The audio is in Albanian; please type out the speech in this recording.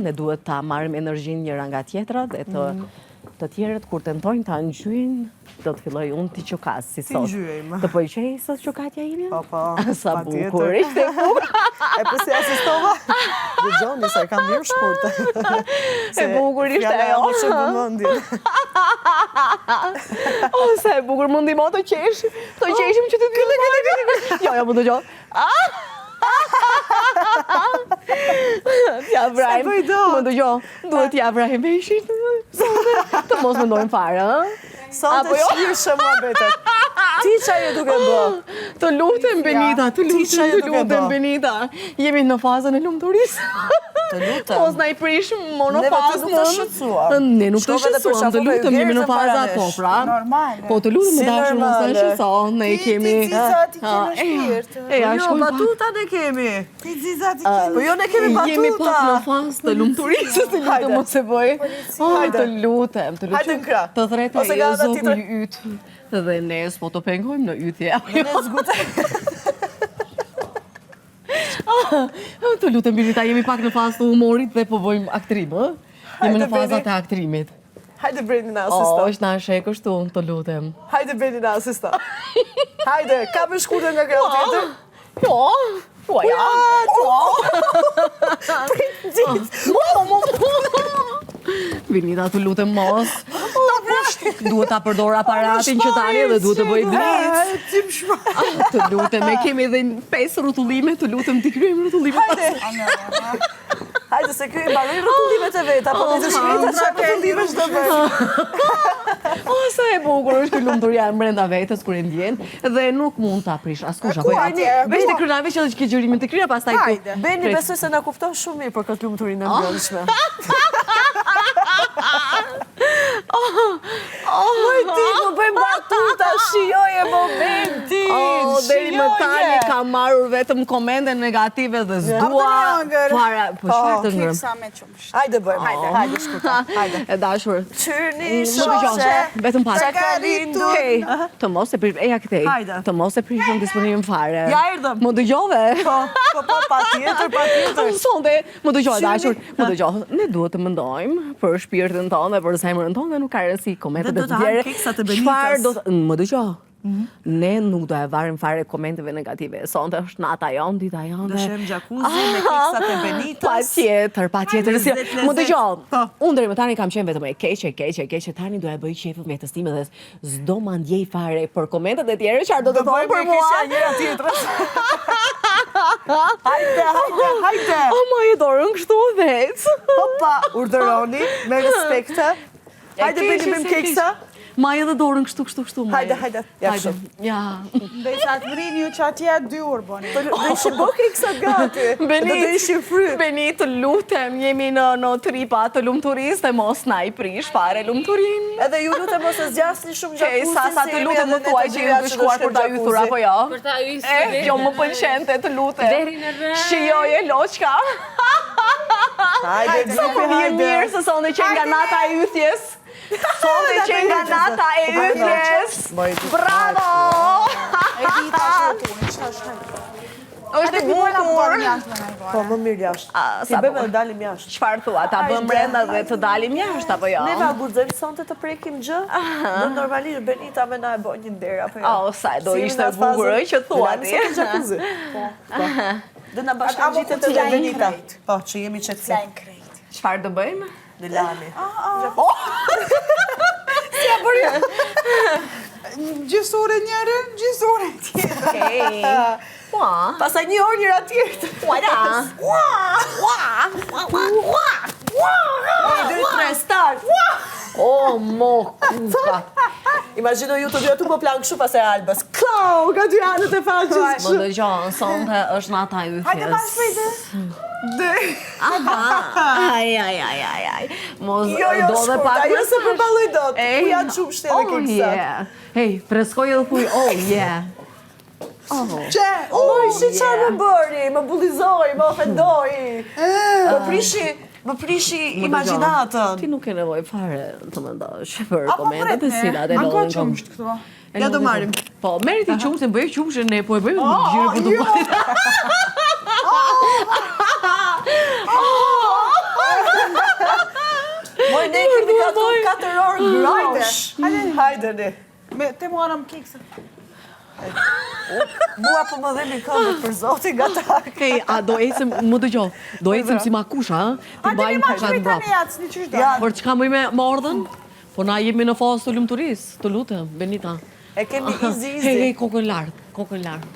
Ne duhet ta marrim energjinë njëra nga tjetra dhe të tjerët kur tentojnë ta ngjyjnë, do të filloj unë ti çokas si sot. Të pëlqej sot çokatja ime? Po. Sa bukur, ishte bukur. E pse asistova? Dëgjoni se kam mirë shkurtë. E bukur ishte ajo. Mo që vëmendjen. Oh, sa e bukur mundi mo të qesh. Të qeshim që të dy. Jo, më dëgjoj. T'ja vrajmë, më dëgjo, duhet t'ja vrajmë veshin, të mos mendojmë fare, Sot e shirë mua betet. Ti qa je duke bë? Të lutem, Benita, të lutem, Benita. Jemi në fazën e lumturisë. Të lutem. Mos na I prish monofazën. Ne nuk të shqetësuam. Ne nuk të shqetësuam, të lutem, jemi në faza ato, pra. Normale. Po të lutem, më dashur, mos na shqetëson, ne kemi. Ti zizat I kemi shpirt. Jo, batuta ne kemi. Ti zizat I kemi. Po jo ne kemi batuta. Jemi pak në fazë të lumturisë, të lutem mos e bëj. Të lutem. Hajde në krah. Të thretë e zogu I ytë. Dhe ne s'po të pengojmë në ytje. Ne zgute. Të lutem, Benita, jemi pak në fazë të humorit dhe po bëjmë aktrim, Jemi në fazat e aktrimit. Hajde Breni na asista. Është na shek kështu, të lutem. Hajde Breni na asista. Hajde, ka më shkurtër nga kjo tjetër? Jo. Benita, të lutem mos. Duhet ta përdor aparatin që tani dhe duhet të bëj blitz. Të lutem, e kemi edhe 5 rrotullime, të lutem t'i kryejmë rrotullimet. Hajde se kryejmë mbaroj rrotullimet e veta, po ne të shkreta çfarë rrotullimesh do bëj. O, sa e bukur është kjo lumturia brenda vetes kur e ndjen dhe nuk mund ta prish askush apo jo. Veç të krynave që ke gjërimin të kryra pastaj ku. Beni besoj se na kupton shumë mirë për këtë lumturinë e mbrëmshme. Moj ti, më bëjmë batuta, shijoje momentin. Deri më tani ka marrur vetëm komente negative dhe s'dua fare. Po çfarë të ngrëm? Hajde bëjmë, hajde shkurta. Hajde. E dashur. Çyrni shoqe. Vetëm pak. Çka lindur. Hey, të mos e prish, eja këtej. Të mos e prishëm disponim fare. Ja erdhëm. Më dëgjove? Po, patjetër. Sonte, më dëgjoj dashur, më dëgjoj. Ne duhet të mendojmë për shpirtin tonë dhe për zemrën tonë dhe nuk ka rëndësi komentet e tjera. Çfarë do të më dëgjoj? Ne nuk do e varim fare komenteve negative. Sonte është nata jonë, dita jonë. Do shem jacuzzi me keksat e Benitës. Patjetër. Më dëgjoj. Unë deri më tani kam qenë vetëm e keqe. Tani do e bëj qefën vetes time dhe s'do ma ndjej fare për komentet e tjera çfarë do të thonë për mua. Keqja njëra tjetrës. Hajde. O, ma e dorën kështu vec. Hopa, urdhëroni me respekte. Hajde bëjmë keksa. Ma edhe dorën kështu. Hajde. Ja. Ndërsa të vrini ju që atje 2 orë boni. Do ishim bo keksat gati. Do ishim fry. Beni, të lutem, jemi në tripa të lumturisë dhe mos na I prish fare lumturin. Edhe ju lutem mos e zgjasni shumë jacuzzi. Sa të lutem më thuaj që ju të shkuar për ta ythur apo jo? Për ta ythur. Jo më pëlqente, të lutem. Deri në rrë. Shijoje loçka. Hajde, Sa po vjen mirë se sonte që nga nata e ythjes. Sonte që nga nata e ythjes. Bravo! E dita që Është e bukur. Po, më mirë jashtë. Si bëjmë dhe dalim jashtë. Çfarë thua, ta bëm brenda dhe të dalim jashtë apo jo? Ne va guxojmë sonte të prekim gjë. Në normalisht Benita me na e bën një derë apo jo? Sa do ishte bukur që thua ti. Po. Dhe na bashkangjitet edhe Benita. Po, që jemi çetsi. Çfarë do bëjmë? Në lami. Si a bëri? Gjysore njërën, gjysore tjetër. Pasaj një orë njëra tjetër. 1, 2, 3, start. O, mo, kuka. Imagino ju të dy aty po plan kështu pas e albës. Klau, ka 2 anët e faqës. Më dëgjon, sonte është nata e Hajde ythjes. pas shpejtë. Aj. Mos Jo, do dhe pak. shkurta, jo se përballoj dot. Ku janë shumë shtete keksat. Hey, preskoj edhe thuj, Që, shi çfarë më bëri, më bullizoi, më ofendoi. Më prishi imagjinatën. Ti nuk ke nevojë fare të mendosh për komentet e cilat e lodhin qumsht këtu. Ja do marrim. Po, merri ti qumshin, bëj qumshin, ne po e bëjmë gjyrë për dukurit. 4 orë grosh. Hajde ne. Te mua më kekse. Mua po më dhemi këmbët për zotin nga tak. Hej, a do ecim, më dëgjoj, do ecim si makusha, ha? Ti Hajde mbajmë ma kushat shpejt mbrapa. tani atës, një qysh do. Ja, Por çka më me mordën? Po na jemi në fazë të lumturisë, të lutem, Benita. e kemi easy. Hej, kokën lart, kokën lart.